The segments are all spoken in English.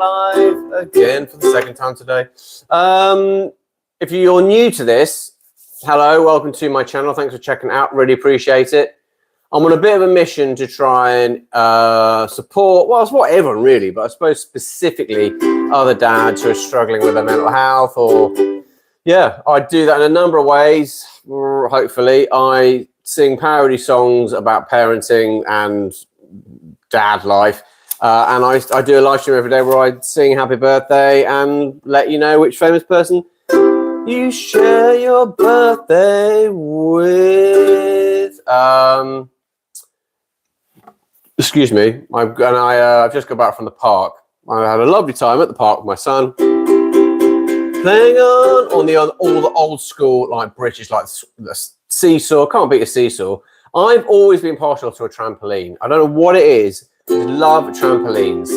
Live again for the second time today. If you're new to this, hello, welcome to my channel. Thanks for checking it out. Really appreciate it. I'm on a bit of a mission to try and support, well, it's what everyone really, but I suppose specifically other dads who are struggling with their mental health, or yeah, I do that in a number of ways. Hopefully, I sing parody songs about parenting and dad life. And I do a live stream every day where I sing happy birthday and let you know which famous person you share your birthday with. Excuse me, I've just got back from the park. I had a lovely time at the park with my son, playing on all the old school, like British, like the seesaw. Can't beat a seesaw. I've always been partial to a trampoline. I don't know what it is. I love trampolines.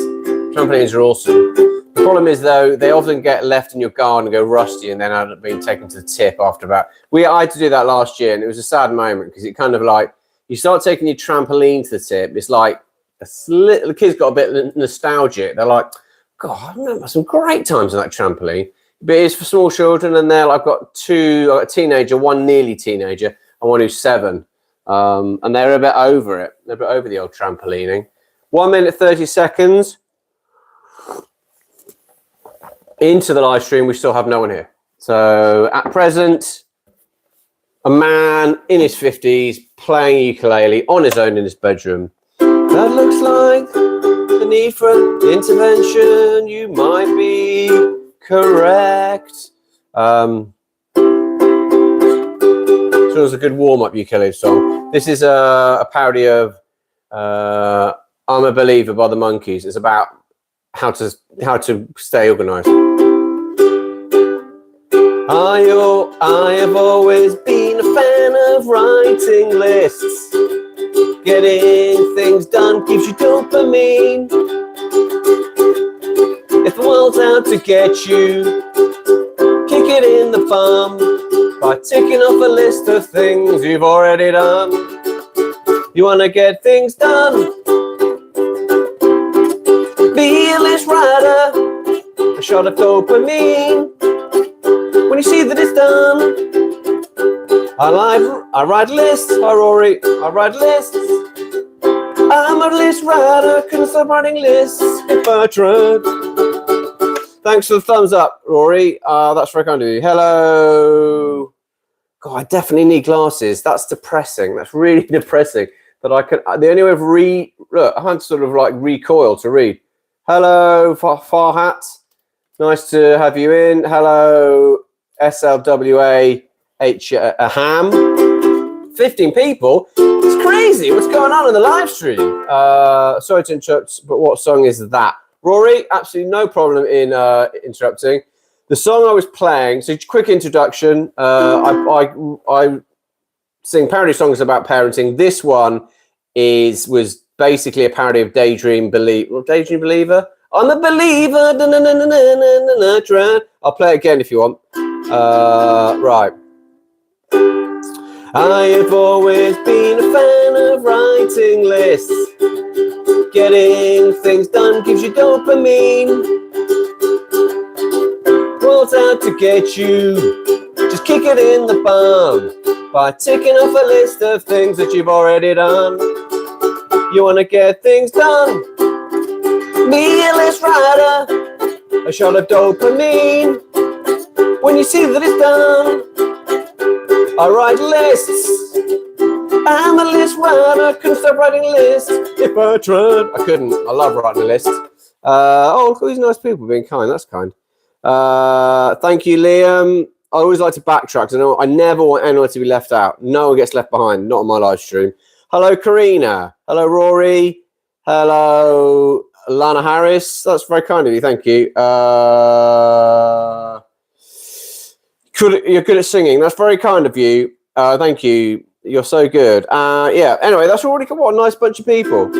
Trampolines are awesome. The problem is, though, they often get left in your garden and go rusty, and then end up being taken to the tip after about. I had to do that last year, and it was a sad moment because it kind of like you start taking your trampoline to the tip. It's like the kids got a bit nostalgic. They're like, God, I remember some great times on that trampoline. But it's for small children, and I've got a teenager, one nearly teenager, and one who's 7, and they're a bit over it. They're a bit over the old trampolining. 1 minute 30 seconds into the live stream. We still have no one here. So at present, a man in his 50s playing ukulele on his own in his bedroom. That looks like the need for intervention. You might be correct. So it was a good warm-up ukulele song. This is a parody of I'm a Believer by the Monkees. It's about how to stay organized. I have always been a fan of writing lists. Getting things done gives you dopamine. If the world's out to get you, kick it in the bum by ticking off a list of things you've already done. You want to get things done? Be a list writer, a shot of dopamine. When you see that it's done, I write lists. Hi Rory, I write lists. I'm a list writer, couldn't stop writing lists if I tried. Thanks for the thumbs up, Rory. That's very kind of you. Hello. God, I definitely need glasses. That's depressing. That's really depressing. That I can. The only way of look, I had to sort of like recoil to read. Hello, Farhat. Nice to have you in. Hello, SLWA Ham. 15 people. It's crazy. What's going on in the live stream? Sorry to interrupt, but what song is that? Rory, absolutely no problem in interrupting. The song I was playing, so quick introduction. I sing parody songs about parenting. This one was basically a parody of Daydream Believer. I'm a believer. I'll play it again if you want. Right. I have always been a fan of writing lists. Getting things done gives you dopamine. World's out to get you. Just kick it in the bum by ticking off a list of things that you've already done. You want to get things done? Be a list writer, a shot of dopamine. When you see that it's done, I write lists. I'm a list writer, couldn't stop writing lists if I tried. I couldn't. I love writing lists. Oh, look at these nice people being kind. That's kind. Thank you, Liam. I always like to backtrack because I never want anyone to be left out. No one gets left behind. Not on my live stream. Hello, Karina. Hello, Rory. Hello, Lana Harris. That's very kind of you. Thank you. You're good at singing. That's very kind of you. Thank you. You're so good. Yeah. Anyway, that's already what a nice bunch of people.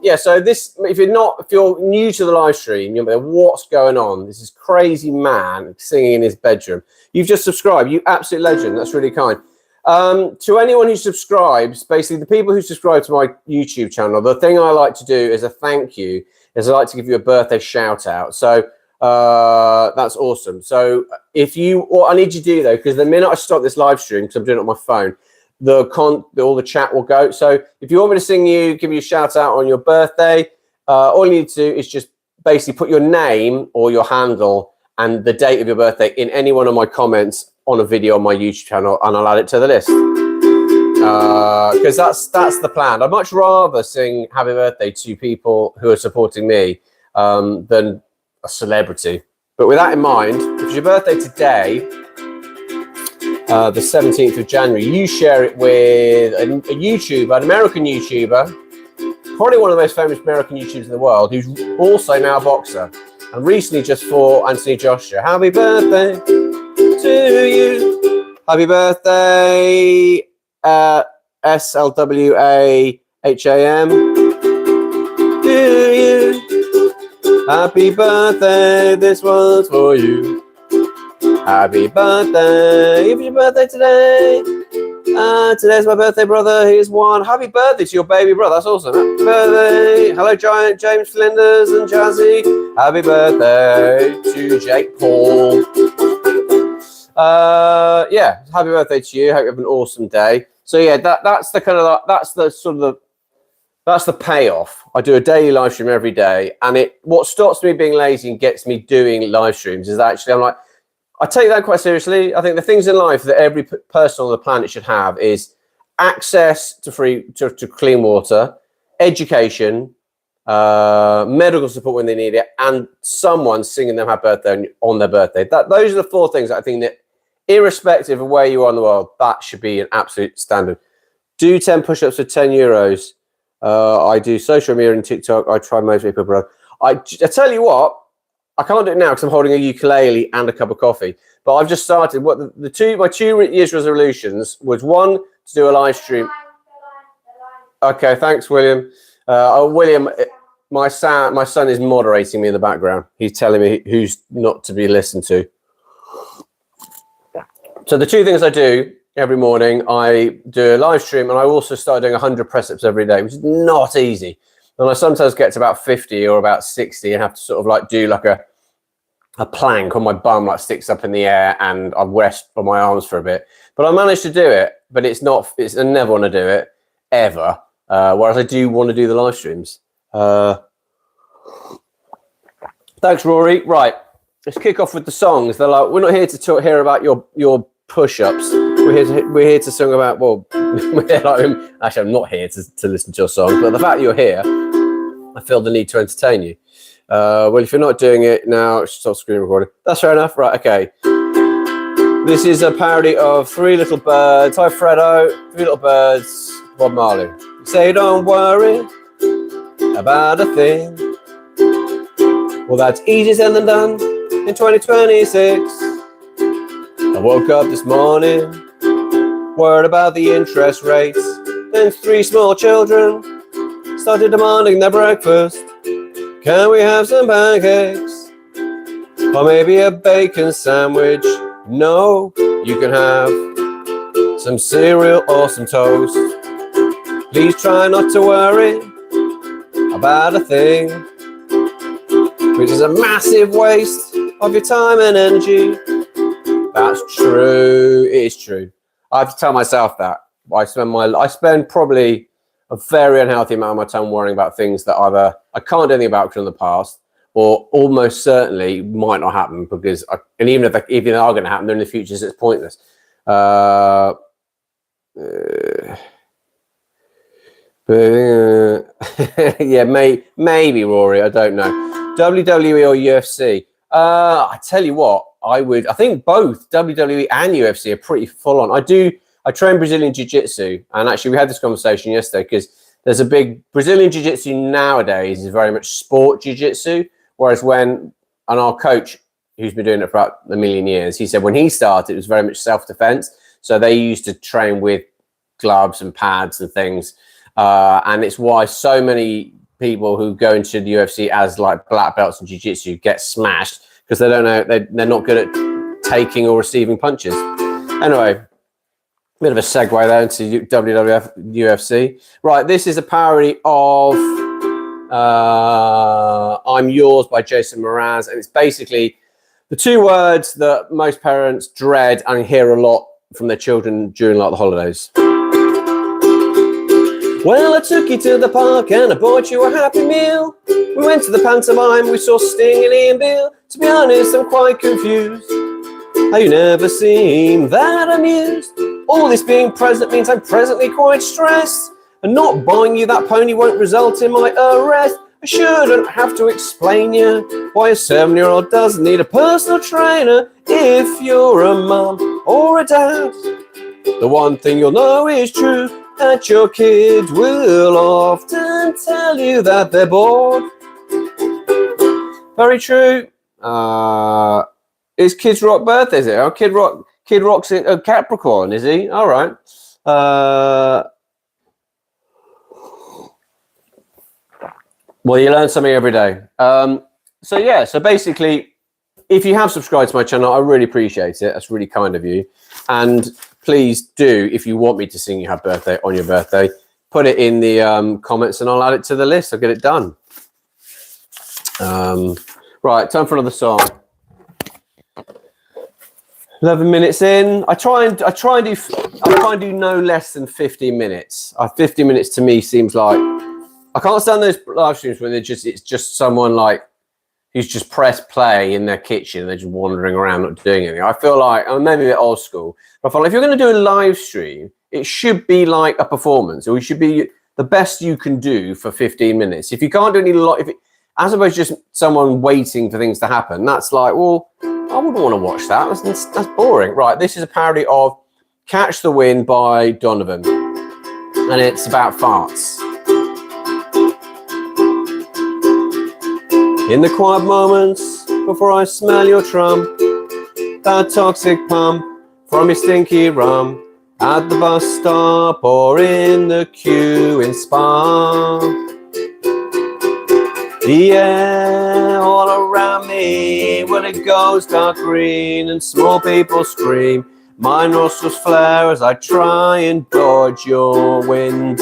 Yeah. So this, if you're new to the live stream, you'll be like, what's going on? This is crazy man singing in his bedroom. You've just subscribed. You absolute legend. That's really kind. To anyone who subscribes, basically the people who subscribe to my YouTube channel, the thing I like to do as a thank you is I'd like to give you a birthday shout out. So that's awesome. So what I need you to do though, because the minute I stop this live stream, because I'm doing it on my phone, all the chat will go. So if you want me to give you a shout out on your birthday, all you need to do is just basically put your name or your handle and the date of your birthday in any one of my comments on a video on my YouTube channel, and I'll add it to the list. Because that's the plan. I'd much rather sing happy birthday to people who are supporting me than a celebrity. But with that in mind, if it's your birthday today, the 17th of January, you share it with a YouTuber, an American YouTuber, probably one of the most famous American YouTubers in the world, who's also now a boxer, and recently just fought Anthony Joshua. Happy birthday to you. Happy birthday, SLWAHAM. To you. Happy birthday, this one's for you. Happy birthday, if it's your birthday today. Today's my birthday, brother. Here's one. Happy birthday to your baby brother. That's awesome. Happy birthday. Hello, Giant James Flinders and Jazzy. Happy birthday to Jake Paul. Yeah, happy birthday to you. Hope you have an awesome day. So yeah, that's the payoff. I do a daily live stream every day, and what stops me being lazy and gets me doing live streams is actually I take that quite seriously. I think the things in life that every person on the planet should have is access to clean water, education, medical support when they need it, and someone singing them happy birthday on their birthday. Those are the four things I think that, irrespective of where you are in the world, that should be an absolute standard. Do 10 push-ups for 10 euros. I do social media and TikTok. I try most people, bro. I tell you what, I can't do it now because I'm holding a ukulele and a cup of coffee. But I've just started. My 2 years resolutions was, one, to do a live stream. Okay, thanks, William. William, my son is moderating me in the background. He's telling me who's not to be listened to. So the 2 things I do every morning, I do a live stream, and I also start doing 100 press-ups every day, which is not easy. And I sometimes get to about 50 or about 60 and have to sort of do a plank on my bum, sticks up in the air, and I rest on my arms for a bit. But I managed to do it, but I never want to do it, ever. Whereas I do want to do the live streams. Thanks, Rory. Right, let's kick off with the songs. We're not here to hear about your push-ups. We're here to sing about, actually, I'm not here to listen to your songs, but the fact you're here, I feel the need to entertain you. Well, if you're not doing it now, stop screen recording. That's fair enough. Right, okay. This is a parody of Three Little Birds. Hi, Fredo. Three Little Birds, Bob Marley. Say, don't worry about a thing. Well, that's easier said than done in 2026. I woke up this morning, worried about the interest rates. Then 3 small children started demanding their breakfast. Can we have some pancakes? Or maybe a bacon sandwich? No, you can have some cereal or some toast. Please try not to worry about a thing, which is a massive waste of your time and energy. That's true. It is true. I have to tell myself that. I spend probably a very unhealthy amount of my time worrying about things that either I can't do anything about because in the past, or almost certainly might not happen and even if they are going to happen, they're in the future, so it's pointless. Yeah, maybe Rory, I don't know. WWE or UFC? I tell you what, I think both WWE and UFC are pretty full on. I train Brazilian Jiu-Jitsu, and actually we had this conversation yesterday because there's a big Brazilian Jiu-Jitsu nowadays is very much sport Jiu-Jitsu, whereas and our coach, who's been doing it for about a million years, he said when he started, it was very much self-defense. So they used to train with gloves and pads and things. And it's why so many people who go into the UFC as black belts in Jiu-Jitsu get smashed because they don't know, they're not good at taking or receiving punches. Anyway, bit of a segue there into WWF, UFC. Right, this is a parody of I'm Yours by Jason Mraz. And it's basically the two words that most parents dread and hear a lot from their children during like the holidays. Well, I took you to the park and I bought you a Happy Meal. We went to the pantomime, we saw Sting and Ian Beale. To be honest, I'm quite confused. How you never seem that amused. All this being present means I'm presently quite stressed. And not buying you that pony won't result in my arrest. I shouldn't have to explain you why a 7-year-old doesn't need a personal trainer. If you're a mum or a dad, the one thing you'll know is true, that your kids will often tell you that they're bored. Very true. It's Kid Rock birthday, is it? Oh, Kid Rock's in Capricorn, is he? All right. Well, you learn something every day. So basically, if you have subscribed to my channel, I really appreciate it. That's really kind of you. And please do, if you want me to sing you Happy Birthday on your birthday, put it in the comments and I'll add it to the list. I'll get it done. Right, time for another song. 11 minutes in. I try and do no less than 15 minutes. 15 minutes to me seems like, I can't stand those live streams when it's just someone like who's just pressed play in their kitchen and they're just wandering around not doing anything. I feel like I'm maybe a bit old school, but I feel like if you're going to do a live stream, it should be like a performance, or it should be the best you can do for 15 minutes. If you can't do any as opposed to just someone waiting for things to happen, that's like, well, I wouldn't want to watch that. That's boring. Right, this is a parody of Catch the Wind by Donovan, and it's about farts. In the quiet moments before I smell your trump, that toxic pump from your stinky rum, at the bus stop or in the queue in Spa. The air all around me, well, it goes dark green and small people scream. My nostrils flare as I try and dodge your wind.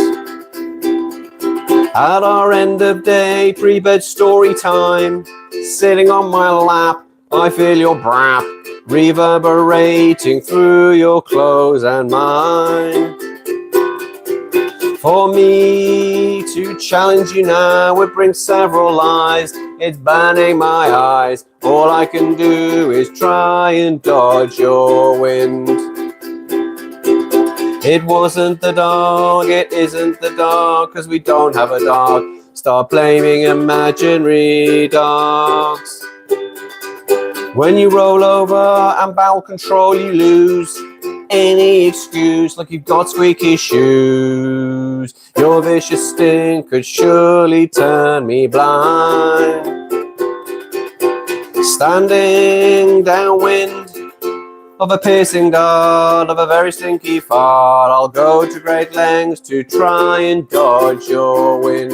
At our end of day, pre-bed story time, sitting on my lap, I feel your brap reverberating through your clothes and mine. For me to challenge you now would bring several lies. It's burning my eyes. All I can do is try and dodge your wind. It wasn't the dog, it isn't the dog, 'cause we don't have a dog. Start blaming imaginary dogs. When you roll over and bowel control, you lose any excuse, like you've got squeaky shoes. Your vicious stink could surely turn me blind. Standing downwind of a piercing dart, of a very stinky fart, I'll go to great lengths to try and dodge your wind.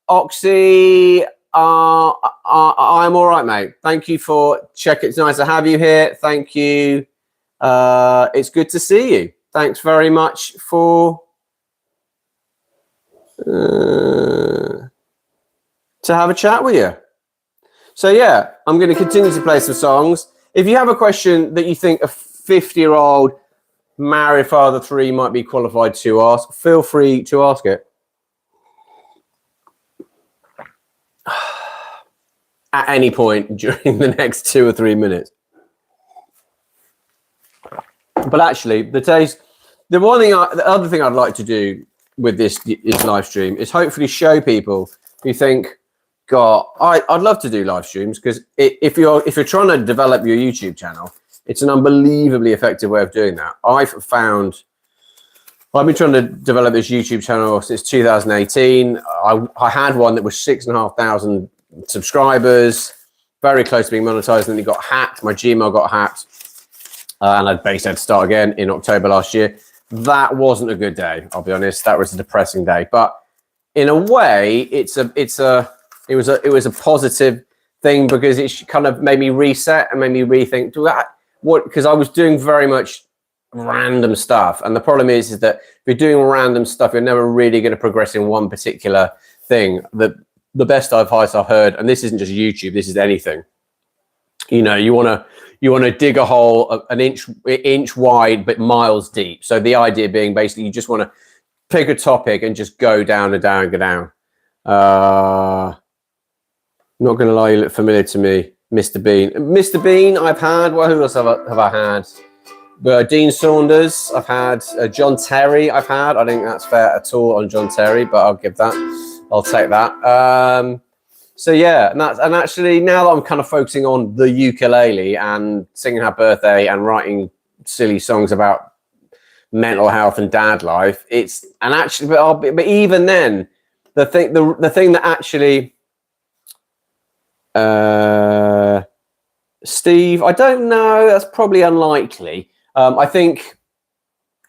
Oxy, I'm all right, mate. Thank you for checking. It's nice to have you here. Thank you. It's good to see you. Thanks very much for to have a chat with you. So yeah, I'm going to continue to play some songs. If you have a question that you think a 50-year-old married father 3 might be qualified to ask, feel free to ask it. At any point during the next 2 or 3 minutes. But actually, the other thing I'd like to do with this live stream is hopefully show people who think, God, I'd love to do live streams, because if you're trying to develop your YouTube channel, it's an unbelievably effective way of doing that. I've been trying to develop this YouTube channel since 2018. I had one that was 6,500 subscribers, very close to being monetized, and then it got hacked. My Gmail got hacked, and I basically had to start again in October last year. That wasn't a good day, I'll be honest. That was a depressing day, but in a way, it was a positive thing, because it kind of made me reset and made me rethink because I was doing very much random stuff. And the problem is that if you're doing random stuff, you're never really going to progress in one particular thing. The best advice I've heard, and this isn't just YouTube, this is anything. You know, you want to dig a hole an inch wide but miles deep. So the idea being basically you just want to pick a topic and just go down and down and go down. Not going to lie, you look familiar to me. Mr. Bean. Mr. Bean, I've had. Well, who else have I had? Dean Saunders, I've had. John Terry, I've had. I don't think that's fair at all on John Terry, but I'll give that. I'll take that. So yeah, and actually now that I'm kind of focusing on the ukulele and singing Happy Birthday and writing silly songs about mental health and dad life, but even then, the thing that actually, Steve, I don't know. That's probably unlikely. I think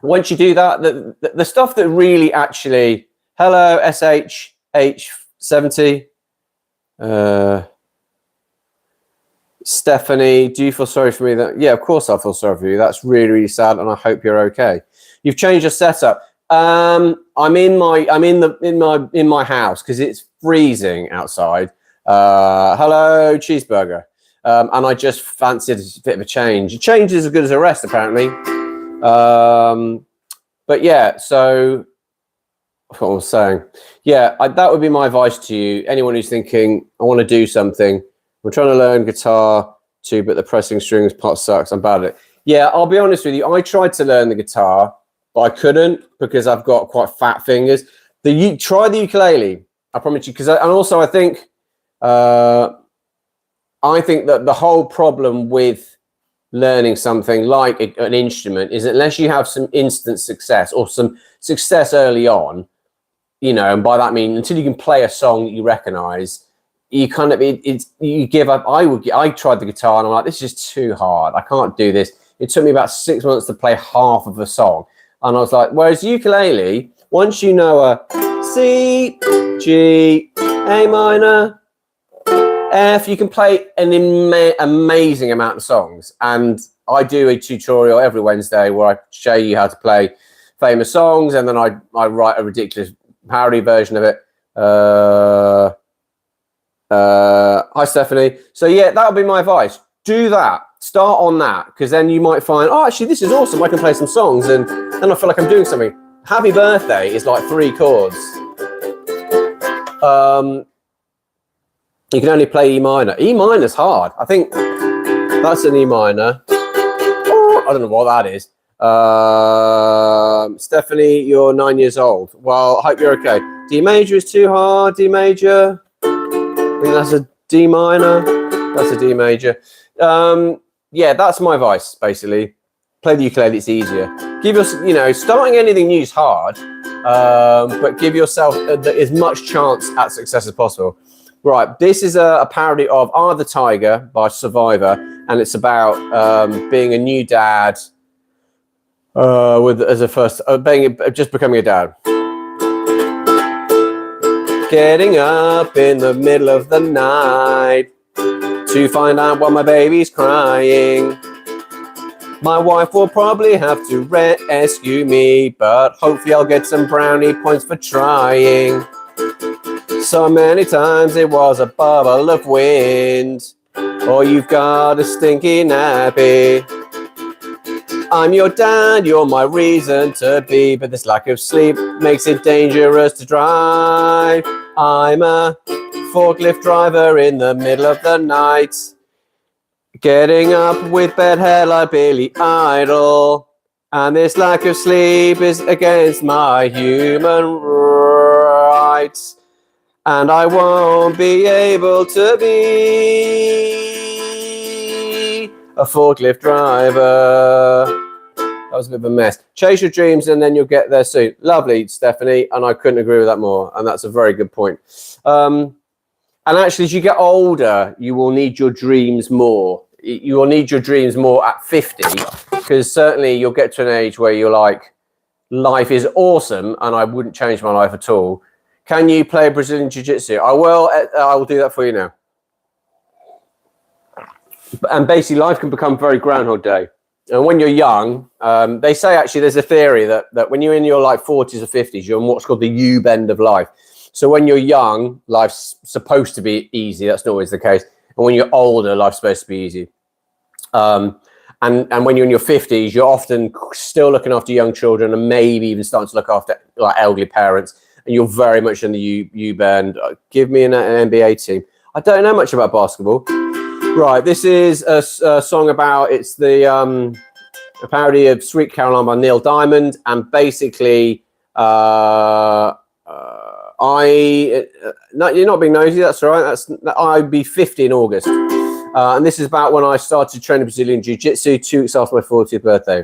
once you do that, the stuff that really actually, hello SHH70. Stephanie, do you feel sorry for me? Yeah, of course I feel sorry for you. That's really, really sad, and I hope you're okay. You've changed your setup. I'm in my house because it's freezing outside. Hello, cheeseburger. And I just fancied a bit of a change. A change is as good as a rest, apparently. But yeah, so what I was saying, yeah, that would be my advice to you. Anyone who's thinking, I want to do something, I'm trying to learn guitar too, but the pressing strings part sucks. I'm bad at it. Yeah, I'll be honest with you. I tried to learn the guitar, but I couldn't because I've got quite fat fingers. Try the ukulele, I promise you. And also I think that the whole problem with learning something like an instrument is unless you have some instant success or some success early on, you know, and by that I mean until you can play a song that you recognize, you kind of you give up. I tried the guitar and I'm like, this is just too hard. I can't do this. It took me about 6 months to play half of a song, and I was like, whereas ukulele, once you know a C, G, A minor, F, you can play an amazing amount of songs. And I do a tutorial every Wednesday where I show you how to play famous songs, and then I write a ridiculous parody version of it. Hi, Stephanie. So yeah, that would be my advice. Do that. Start on that, because then you might find, oh, actually, this is awesome. I can play some songs, and then I feel like I'm doing something. Happy Birthday is like 3 chords. You can only play E minor. E minor's hard. I think that's an E minor. Oh, I don't know what that is. Stephanie, you're 9 years old. Well, I hope you're okay. D major is too hard. D major. I think that's a D minor. That's a D major. Yeah, that's my advice, basically. Play the ukulele, it's easier. Give us, you know, starting anything new is hard, but give yourself as much chance at success as possible. Right, this is a parody of Are the Tiger by Survivor, and it's about being a new dad just becoming a dad. Getting up in the middle of the night to find out why my baby's crying. My wife will probably have to rescue me, but hopefully I'll get some brownie points for trying. So many times it was a bubble of wind, or you've got a stinky nappy. I'm your dad, you're my reason to be, but this lack of sleep makes it dangerous to drive. I'm a forklift driver in the middle of the night, getting up with bad hair like Billy Idol, and this lack of sleep is against my human rights, and I won't be able to be a forklift driver. That was a bit of a mess. Chase your dreams and then you'll get there soon. Lovely, Stephanie, and I couldn't agree with that more, and that's a very good point. And actually, as you get older, you will need your dreams more. You will need your dreams more at 50, because certainly you'll get to an age where you're like, life is awesome and I wouldn't change my life at all. Can you play Brazilian Jiu-Jitsu? I will do that for you now. And basically, life can become very Groundhog Day. And when you're young, they say actually there's a theory that when you're in your like 40s or 50s, you're in what's called the U bend of life. So when you're young, life's supposed to be easy. That's not always the case. And when you're older, life's supposed to be easy. And when you're in your 50s, you're often still looking after young children and maybe even starting to look after like elderly parents. And you're very much in the U bend. Give me an NBA team. I don't know much about basketball. Right, this is a song about, it's the a parody of Sweet Caroline by Neil Diamond, and basically, you're not being nosy, that's all right, I'd be 50 in August, and this is about when I started training Brazilian Jiu-Jitsu 2 weeks after my 40th birthday.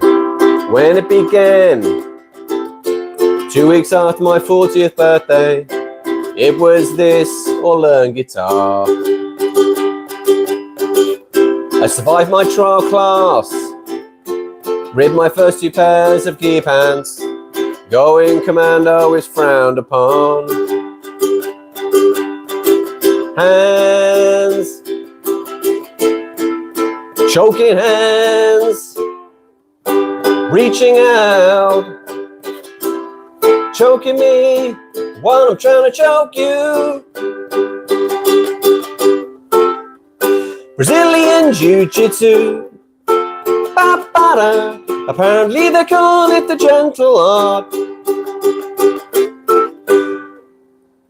When it began, 2 weeks after my 40th birthday, it was this or learn guitar. I survived my trial class, ripped my first 2 pairs of gi pants. Going commando is frowned upon. Hands, choking hands, reaching out, choking me while I'm trying to choke you. Brazilian Jiu-Jitsu, ba-ba-da. Apparently they call it the gentle art.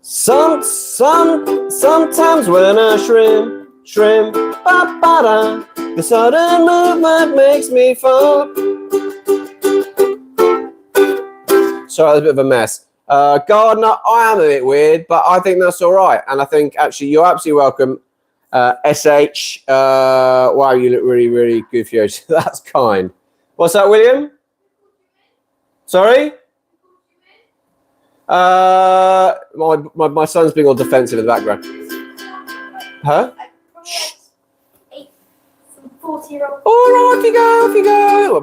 Sometimes when I shrimp, ba-ba-da. The sudden movement makes me fall. Sorry, that's a bit of a mess. Gardner, I am a bit weird, but I think that's all right. And I think actually you're absolutely welcome. SH, wow, you look really, really goofy. That's kind. What's that, William? Sorry? My son's being all defensive in the background. Huh? 40-year-old. All right, off you go.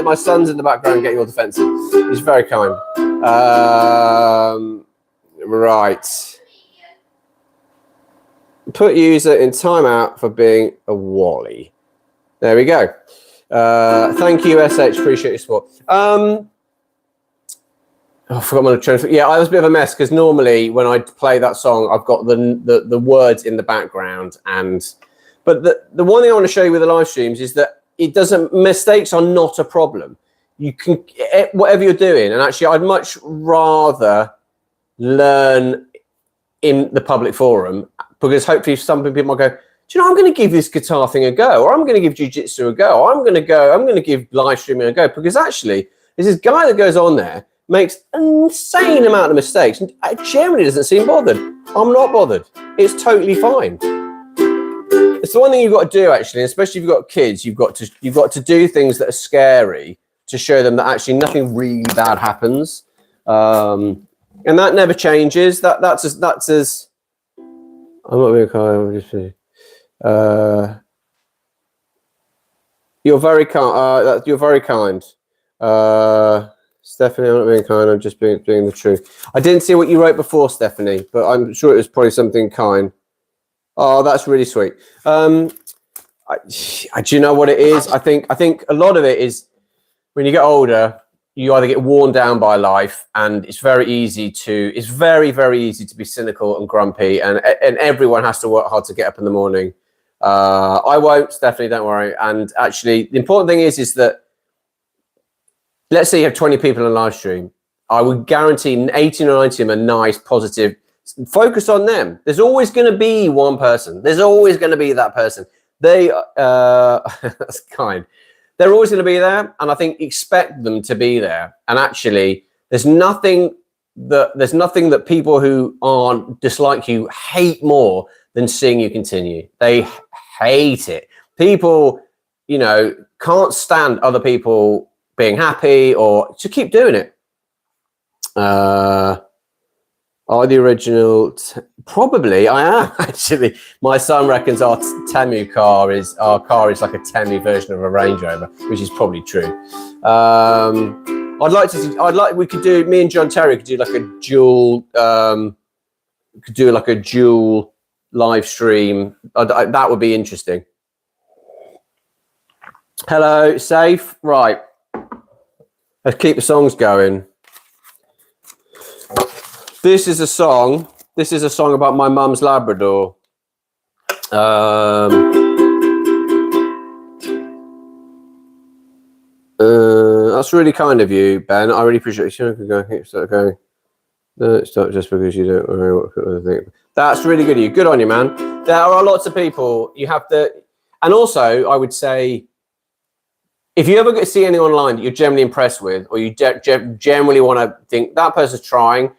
My son's in the background getting all defensive. He's very kind. Right. Put user in timeout for being a wally. There we go. Thank you, SH. Appreciate your support. I forgot my train. Yeah, I was a bit of a mess because normally when I play that song, I've got the words in the background. But the one thing I want to show you with the live streams is that mistakes are not a problem. You can, whatever you're doing, and actually I'd much rather learn in the public forum, because hopefully some people might go, do you know, I'm going to give this guitar thing a go, or I'm going to give jiu-jitsu a go, or I'm going to give live streaming a go, because actually there's this guy that goes on there, makes an insane amount of mistakes, and generally doesn't seem bothered. I'm not bothered. It's totally fine. It's the one thing you've got to do, actually, especially if you've got kids. You've got to do things that are scary to show them that actually nothing really bad happens, and that never changes. That's as I'm not being kind. I'm just you're very kind. You're very kind, Stephanie. I'm not being kind. I'm just being the truth. I didn't see what you wrote before, Stephanie, but I'm sure it was probably something kind. Oh, that's really sweet. Do you know what it is? I think a lot of it is when you get older, you either get worn down by life, and it's very, very easy to be cynical and grumpy, and everyone has to work hard to get up in the morning. I won't, Stephanie, don't worry. And actually, the important thing is that, let's say you have 20 people on a live stream. I would guarantee 18 or 19 of them are nice, positive. Focus on them. There's always going to be one person. There's always going to be that person. That's kind. They're always going to be there, and I think expect them to be there. And actually, there's nothing that people who dislike you hate more than seeing you continue. They hate it. People, can't stand other people being happy, or to keep doing it. Are the original? Probably, I am actually. My son reckons our car is like a Temu version of a Range Rover, which is probably true. Me and John Terry could do like a dual live stream. That would be interesting. Hello, safe. Right. Let's keep the songs going. This is a song. This is a song about my mum's Labrador. That's really kind of you, Ben. I really appreciate it. Start going. No, it's not just because you don't worry what people think. That's really good of you. Good on you, man. There are lots of people. You have to, and also I would say, if you ever see anyone online that you're generally impressed with, or you generally want to think that person's trying,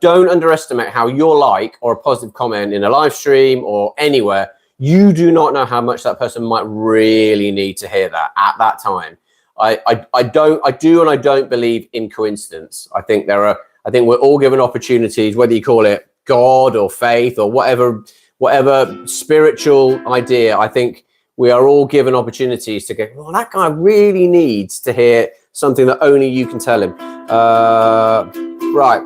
don't underestimate how your like or a positive comment in a live stream or anywhere. You do not know how much that person might really need to hear that at that time. I do and I don't believe in coincidence. I think we're all given opportunities, whether you call it God or faith or whatever spiritual idea. I think we are all given opportunities to go, well, that guy really needs to hear something that only you can tell him. Right.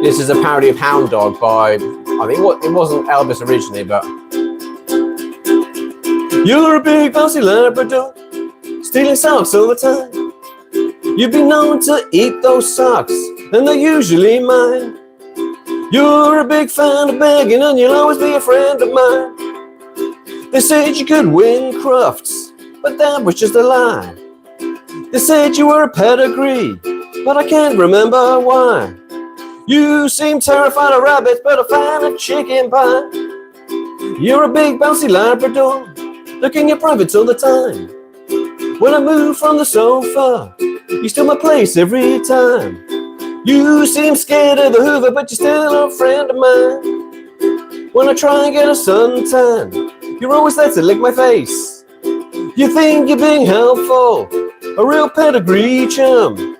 This is a parody of Hound Dog by, I think it wasn't Elvis originally, but. You're a big bouncy Labrador, stealing socks all the time. You've been known to eat those socks, and they're usually mine. You're a big fan of begging, and you'll always be a friend of mine. They said you could win crufts, but that was just a lie. They said you were a pedigree, but I can't remember why. You seem terrified of rabbits, but a fan of chicken pie. You're a big bouncy Labrador, looking your privates all the time. When I move from the sofa, you steal my place every time. You seem scared of the Hoover, but you're still a friend of mine. When I try and get a suntan, you're always there to lick my face. You think you're being helpful, a real pedigree chum.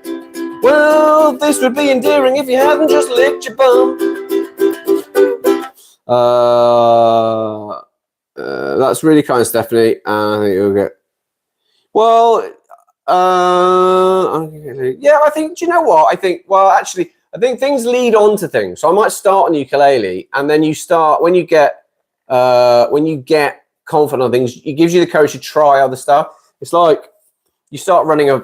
Well, this would be endearing if you hadn't just licked your bum. That's really kind, Stephanie. I think you'll get. Well, yeah, I think. Do you know what? I think. Well, actually, I think things lead on to things. So I might start on ukulele, and then you start when you get confident on things. It gives you the courage to try other stuff. It's like you start running a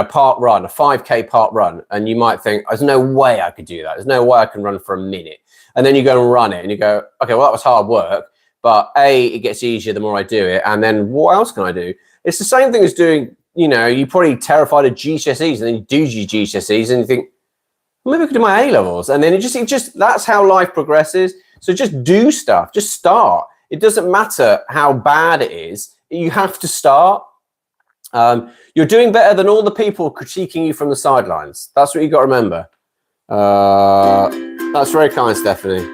park run, a 5K park run, and you might think, "There's no way I could do that. There's no way I can run for a minute." And then you go and run it, and you go, "Okay, well that was hard work, but it gets easier the more I do it." And then what else can I do? It's the same thing as doing. You're probably terrified of GCSEs, and then you do your GCSEs, and you think, well, maybe I could do my A-levels, and then it just that's how life progresses. So just do stuff, just start. It doesn't matter how bad it is. You have to start. You're doing better than all the people critiquing you from the sidelines. That's what you got to remember. That's very kind, Stephanie.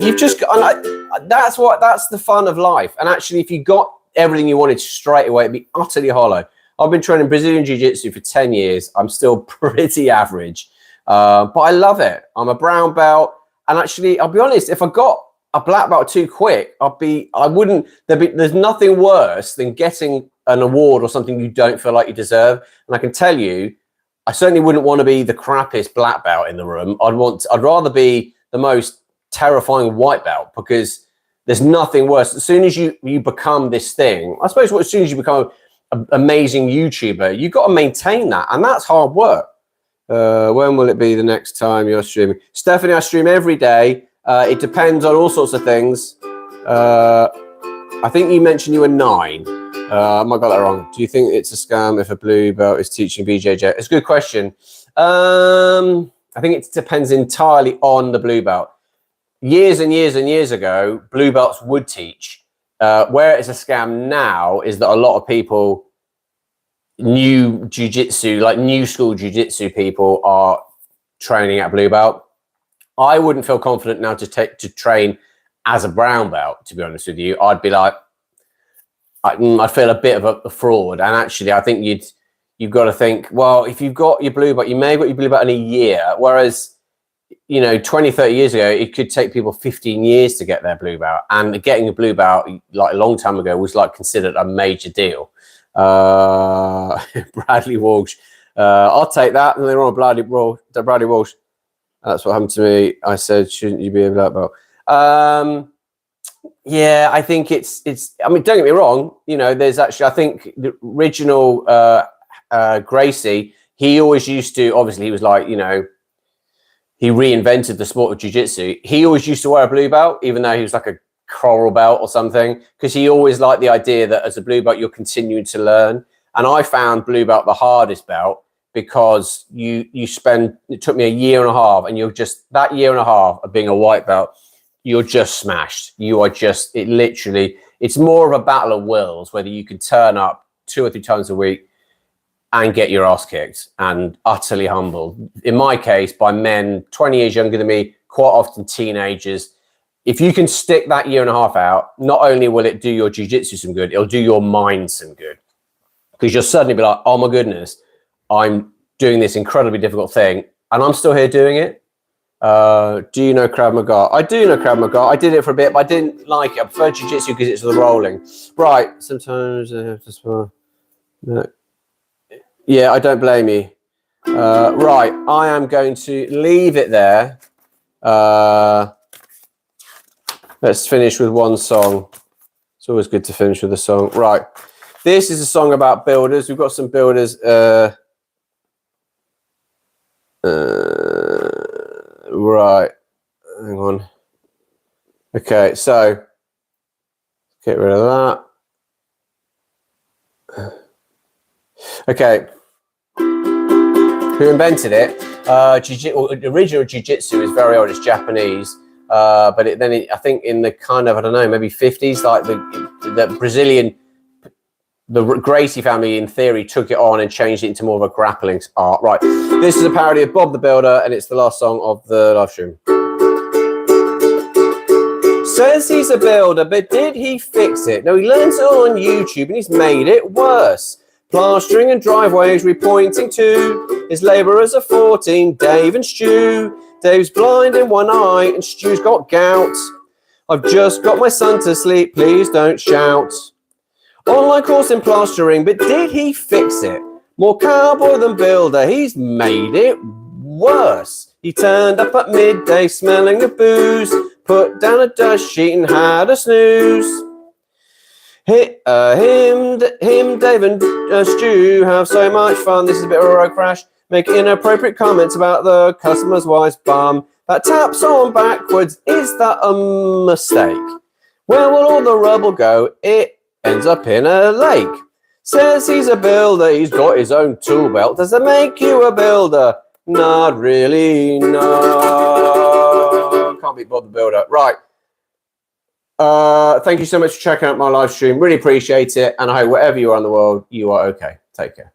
You've just got, that's the fun of life. And actually, if you got everything you wanted straight away, it'd be utterly hollow. I've been training Brazilian Jiu-Jitsu for 10 years. I'm still pretty average, but I love it. I'm a brown belt. And actually, I'll be honest, if I got a black belt too quick, there's nothing worse than getting an award or something you don't feel like you deserve. And I can tell you, I certainly wouldn't want to be the crappiest black belt in the room. I'd rather be the most terrifying white belt, because there's nothing worse. As soon as you become this thing, I suppose as soon as you become an amazing YouTuber, you've got to maintain that. And that's hard work. When will it be the next time you're streaming? Stephanie, I stream every day. It depends on all sorts of things. I think you mentioned you were 9. I might got that wrong. Do you think it's a scam if a blue belt is teaching BJJ? It's a good question. I think it depends entirely on the blue belt. Years and years and years ago, blue belts would teach. Where it's a scam now is that a lot of people, new jiu-jitsu, like new school jiu-jitsu people, are training at blue belt. I wouldn't feel confident now to train as a brown belt, to be honest with you. I'd be like, I'd feel a bit of a fraud. And actually, I think you've got to think, well, if you've got your blue belt, you may have got your blue belt in a year. Whereas, 20, 30 years ago, it could take people 15 years to get their blue belt. And getting a blue belt, like a long time ago, was like considered a major deal. Bradley Walsh. I'll take that. And they're on Bradley Walsh. That's what happened to me. I said, shouldn't you be a black belt? Yeah, I think it's. I mean, don't get me wrong. You know, there's actually. I think the original Gracie. He always used to. Obviously, he was like, you know, he reinvented the sport of jiu-jitsu. He always used to wear a blue belt, even though he was like a coral belt or something, because he always liked the idea that as a blue belt, you're continuing to learn. And I found blue belt the hardest belt because you spend. It took me a year and a half, and you're just that year and a half of being a white belt. You're just smashed. You are just, it literally, it's more of a battle of wills, whether you can turn up 2 or 3 times a week and get your ass kicked and utterly humbled. In my case, by men 20 years younger than me, quite often teenagers. If you can stick that year and a half out, not only will it do your jiu-jitsu some good, it'll do your mind some good. Because you'll suddenly be like, oh my goodness, I'm doing this incredibly difficult thing and I'm still here doing it. Do you know Krav Maga? I do know Krav Maga. I did it for a bit, but I didn't like it. I prefer jiu-jitsu because it's the rolling. Right. Sometimes I have to spar. No. Yeah, I don't blame you. Right. I am going to leave it there. Let's finish with one song. It's always good to finish with a song. Right. This is a song about builders. We've got some builders. Right, hang on. Okay, so get rid of that. Okay, who invented it? Original jiu-jitsu is very old. It's Japanese, but I think in the kind of, I don't know, maybe 50s, like the Brazilian, the Gracie family in theory took it on and changed it into more of a grappling art. Right, this is a parody of Bob the Builder, and it's the last song of the live stream. Says he's a builder, but did he fix it? No, he learned it on YouTube and he's made it worse. Plastering and driveways repointing to his labourers are 14, Dave and Stu. Dave's blind in one eye and Stu's got gout. I've just got my son to sleep, please don't shout. Online course in plastering, but did he fix it? More cowboy than builder, he's made it worse. He turned up at midday smelling of booze, put down a dust sheet and had a snooze. Dave and Stu have so much fun. This is a bit of a road crash. Make inappropriate comments about the customer's wife's bum. That taps on backwards, is that a mistake? Where will all the rubble go? It ends up in a lake. Says he's a builder, he's got his own tool belt. Does that make you a builder? Not really, no. Can't be Bob the Builder. Right. Thank you so much for checking out my live stream. Really appreciate it. And I hope wherever you are in the world, you are okay. Take care.